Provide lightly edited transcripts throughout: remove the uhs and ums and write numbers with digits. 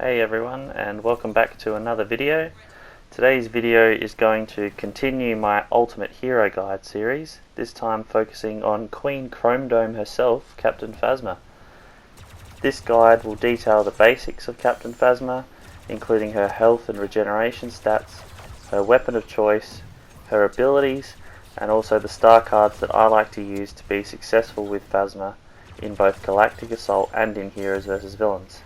Hey everyone, and welcome back to another video. Today's video is going to continue my Ultimate Hero Guide series, this time focusing on Queen Chrome Dome herself, Captain Phasma. This guide will detail the basics of Captain Phasma, including her health and regeneration stats, her weapon of choice, her abilities, and also the star cards that I like to use to be successful with Phasma in both Galactic Assault and in Heroes vs Villains.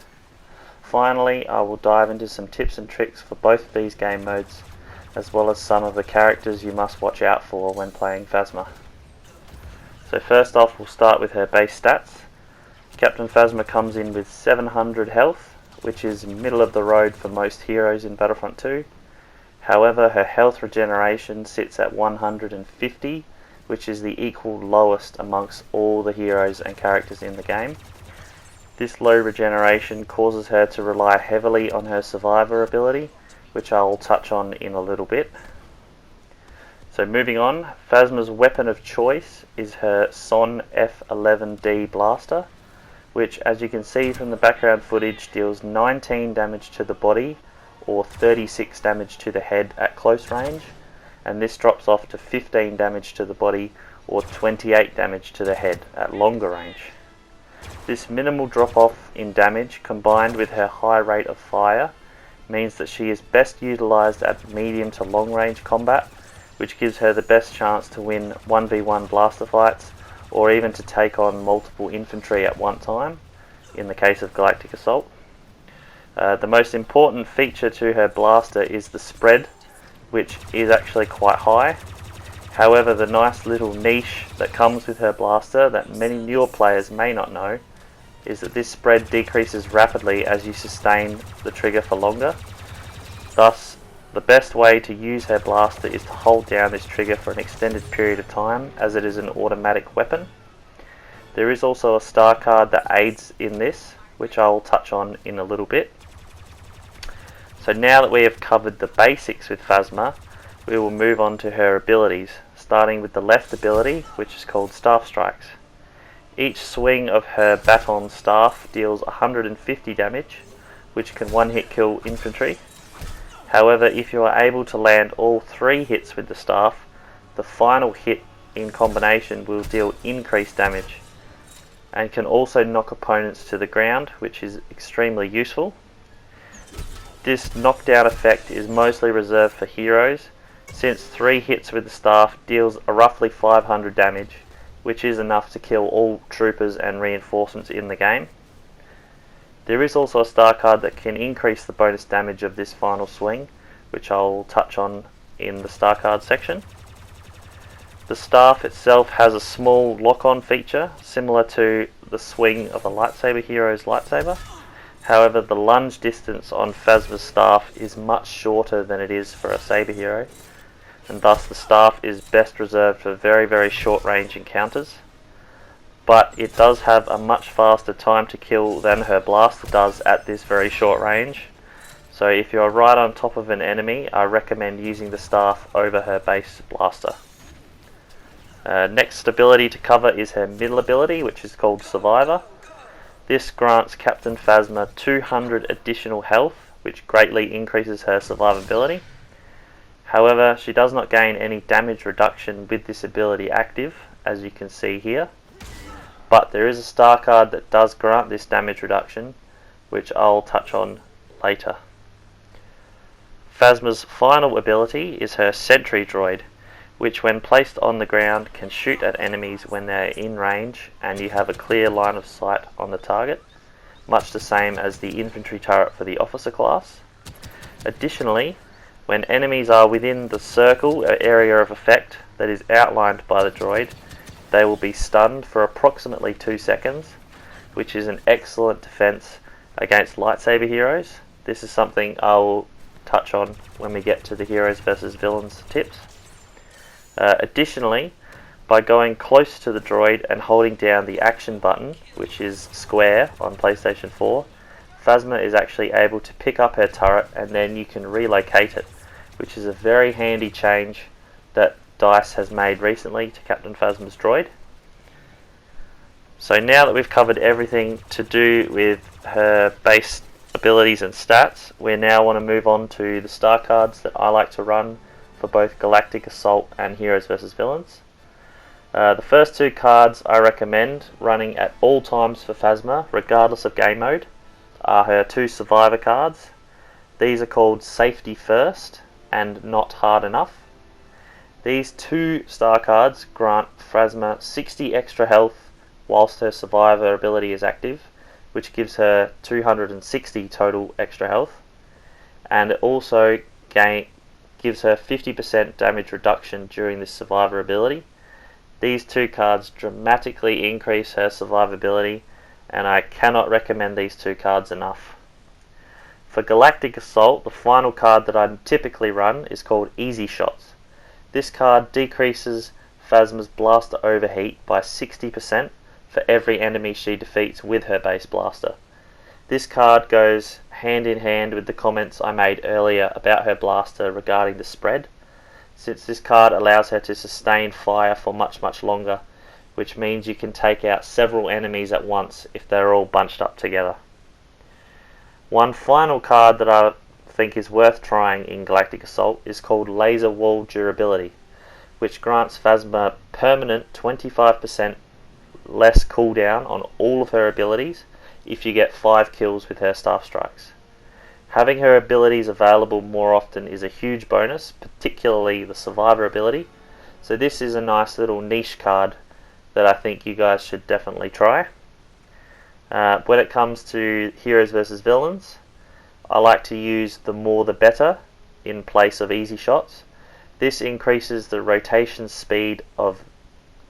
Finally, I will dive into some tips and tricks for both of these game modes, as well as some of the characters you must watch out for when playing Phasma. So first off, we'll start with her base stats. Captain Phasma comes in with 700 health, which is middle of the road for most heroes in Battlefront 2. However, her health regeneration sits at 150, which is the equal lowest amongst all the heroes and characters in the game. This low regeneration causes her to rely heavily on her survivor ability, which I will touch on in a little bit. So moving on, Phasma's weapon of choice is her Son F11D blaster, which, as you can see from the background footage, deals 19 damage to the body or 36 damage to the head at close range, and this drops off to 15 damage to the body or 28 damage to the head at longer range. This minimal drop off in damage combined with her high rate of fire means that she is best utilised at medium to long range combat, which gives her the best chance to win 1v1 blaster fights or even to take on multiple infantry at one time in the case of Galactic Assault. The most important feature to her blaster is the spread, which is actually quite high. However, the nice little niche that comes with her blaster that many newer players may not know is that this spread decreases rapidly as you sustain the trigger for longer. Thus, the best way to use her blaster is to hold down this trigger for an extended period of time, as it is an automatic weapon. There is also a star card that aids in this, which I will touch on in a little bit. So now that we have covered the basics with Phasma, we will move on to her abilities, starting with the left ability, which is called Staff Strikes. Each swing of her baton staff deals 150 damage, which can one-hit kill infantry. However, if you are able to land all 3 hits with the staff, the final hit in combination will deal increased damage, and can also knock opponents to the ground, which is extremely useful. This knockdown effect is mostly reserved for heroes, since 3 hits with the staff deals a roughly 500 damage, which is enough to kill all troopers and reinforcements in the game. There is also a star card that can increase the bonus damage of this final swing, which I'll touch on in the star card section. The staff itself has a small lock-on feature, similar to the swing of a lightsaber hero's lightsaber. However, the lunge distance on Phasma's staff is much shorter than it is for a saber hero, and thus the staff is best reserved for very, very short range encounters. But it does have a much faster time to kill than her blaster does at this very short range. So if you're right on top of an enemy, I recommend using the staff over her base blaster. Next ability to cover is her middle ability, which is called Survivor. This grants Captain Phasma 200 additional health, which greatly increases her survivability. However, she does not gain any damage reduction with this ability active, as you can see here. But there is a star card that does grant this damage reduction, which I'll touch on later. Phasma's final ability is her Sentry Droid, which when placed on the ground can shoot at enemies when they are in range and you have a clear line of sight on the target, much the same as the infantry turret for the officer class. Additionally, when enemies are within the circle or area of effect that is outlined by the droid, they will be stunned for approximately 2 seconds, which is an excellent defense against lightsaber heroes. This is something I will touch on when we get to the Heroes vs Villains tips. Additionally, by going close to the droid and holding down the action button, which is square on PlayStation 4, Phasma is actually able to pick up her turret and then you can relocate it, which is a very handy change that DICE has made recently to Captain Phasma's droid. So now that we've covered everything to do with her base abilities and stats, we now want to move on to the star cards that I like to run for both Galactic Assault and Heroes vs Villains. The first two cards I recommend running at all times for Phasma, regardless of game mode, are her two Survivor cards. These are called Safety First and Not Hard Enough. These two star cards grant Phasma 60 extra health whilst her Survivor ability is active, which gives her 260 total extra health, and it also gives her 50% damage reduction during this Survivor ability. These two cards dramatically increase her survivability, and I cannot recommend these two cards enough. For Galactic Assault, the final card that I typically run is called Easy Shots. This card decreases Phasma's blaster overheat by 60% for every enemy she defeats with her base blaster. This card goes hand in hand with the comments I made earlier about her blaster regarding the spread, since this card allows her to sustain fire for much longer, which means you can take out several enemies at once if they're all bunched up together. One final card that I think is worth trying in Galactic Assault is called Laser Wall Durability, which grants Phasma permanent 25% less cooldown on all of her abilities if you get 5 kills with her staff strikes. Having her abilities available more often is a huge bonus, particularly the Survivor ability, so this is a nice little niche card that I think you guys should definitely try. When it comes to Heroes vs Villains, I like to use the More the Better in place of Easy Shots. This increases the rotation speed of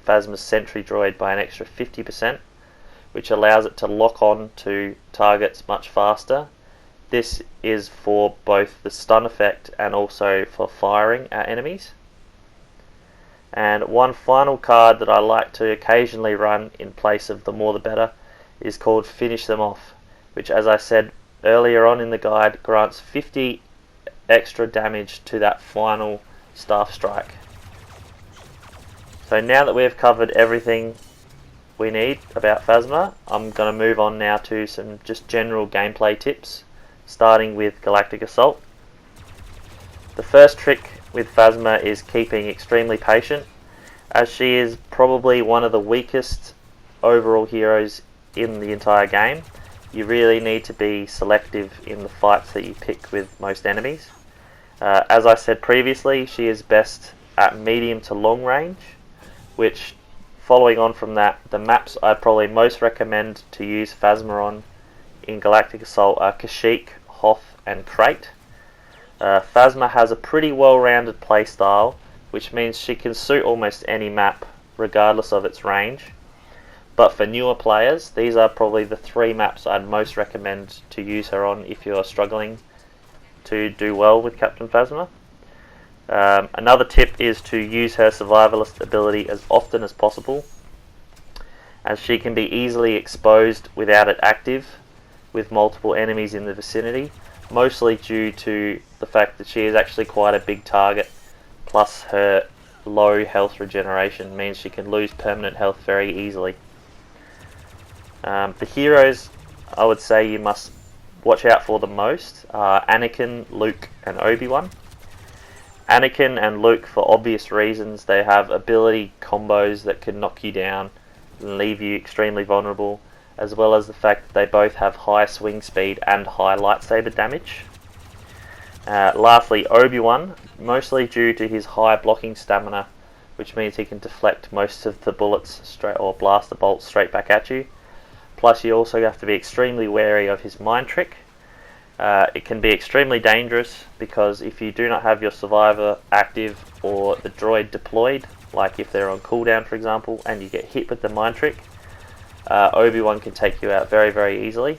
Phasma's Sentry Droid by an extra 50%, which allows it to lock on to targets much faster. This is for both the stun effect and also for firing at enemies. And one final card that I like to occasionally run in place of the More the Better is called Finish Them Off, which, as I said earlier on in the guide, grants 50 extra damage to that final staff strike. So now that we have covered everything we need about Phasma, I'm going to move on now to some just general gameplay tips, starting with Galactic Assault. The first trick with Phasma is keeping extremely patient, as she is probably one of the weakest overall heroes in the entire game. You really need to be selective in the fights that you pick with most enemies. As I said previously, she is best at medium to long range, which, following on from that, the maps I probably most recommend to use Phasma on in Galactic Assault are Kashyyyk, Hoth and Crate. Phasma has a pretty well-rounded playstyle, which means she can suit almost any map regardless of its range. But for newer players, these are probably the 3 maps I'd most recommend to use her on if you're struggling to do well with Captain Phasma. Another tip is to use her survivalist ability as often as possible, as she can be easily exposed without it active with multiple enemies in the vicinity, mostly due to the fact that she is actually quite a big target, plus her low health regeneration means she can lose permanent health very easily. The heroes I would say you must watch out for the most are Anakin, Luke and Obi-Wan. Anakin and Luke, for obvious reasons, they have ability combos that can knock you down and leave you extremely vulnerable, as well as the fact that they both have high swing speed and high lightsaber damage. Lastly, Obi-Wan, mostly due to his high blocking stamina, which means he can deflect most of the bullets or blaster bolts straight back at you. Plus you also have to be extremely wary of his mind trick. It can be extremely dangerous because if you do not have your survivor active or the droid deployed, like if they're on cooldown for example, and you get hit with the mind trick, Obi-Wan can take you out very easily.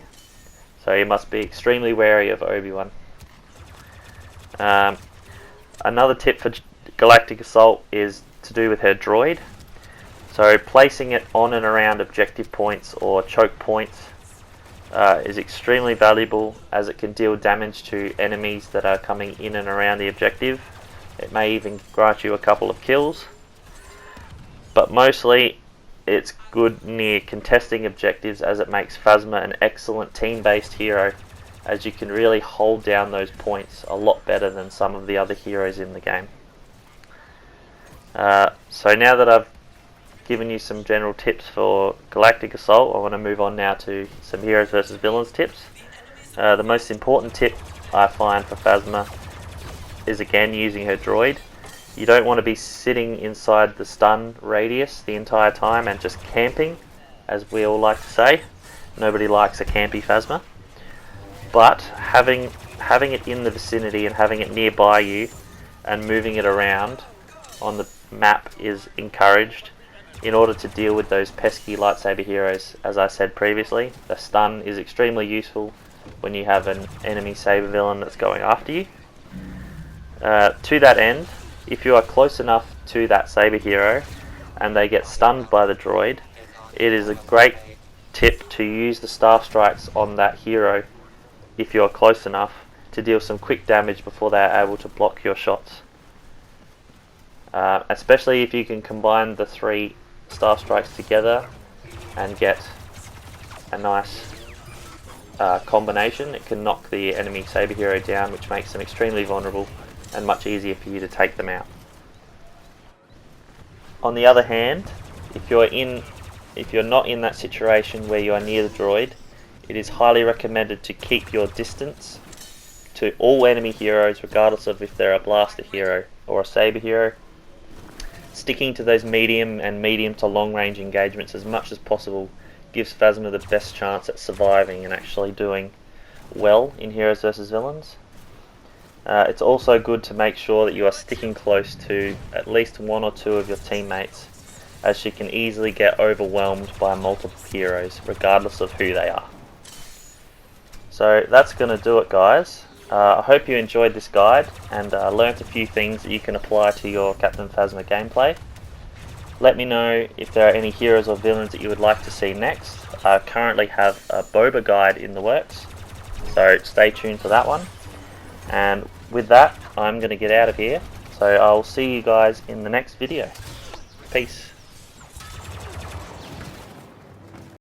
So you must be extremely wary of Obi-Wan. Another tip for Galactic Assault is to do with her droid. So placing it on and around objective points or choke points is extremely valuable, as it can deal damage to enemies that are coming in and around the objective. It may even grant you a couple of kills, but mostly it's good near contesting objectives, as it makes Phasma an excellent team-based hero, as you can really hold down those points a lot better than some of the other heroes in the game. So now that I've given you some general tips for Galactic Assault, I want to move on now to some heroes versus villains tips. The most important tip I find for Phasma is again using her droid. You don't want to be sitting inside the stun radius the entire time and just camping, as we all like to say. Nobody likes a campy Phasma. But having it in the vicinity and having it nearby you and moving it around on the map is encouraged in order to deal with those pesky lightsaber heroes. As I said previously, the stun is extremely useful when you have an enemy saber villain that's going after you. To that end, if you are close enough to that saber hero and they get stunned by the droid, it is a great tip to use the staff strikes on that hero if you are close enough to deal some quick damage before they are able to block your shots. Especially if you can combine the 3 staff strikes together and get a nice combination, it can knock the enemy saber hero down, which makes them extremely vulnerable and much easier for you to take them out. On the other hand, if you're not in that situation where you are near the droid, it is highly recommended to keep your distance to all enemy heroes, regardless of if they're a blaster hero or a saber hero. Sticking to those medium to long range engagements as much as possible gives Phasma the best chance at surviving and actually doing well in heroes versus villains. It's also good to make sure that you are sticking close to at least 1 or 2 of your teammates, as she can easily get overwhelmed by multiple heroes regardless of who they are. So that's going to do it, guys. I hope you enjoyed this guide and learnt a few things that you can apply to your Captain Phasma gameplay. Let me know if there are any heroes or villains that you would like to see next. I currently have a Boba guide in the works, so stay tuned for that one. And with that, I'm going to get out of here, so I'll see you guys in the next video. Peace.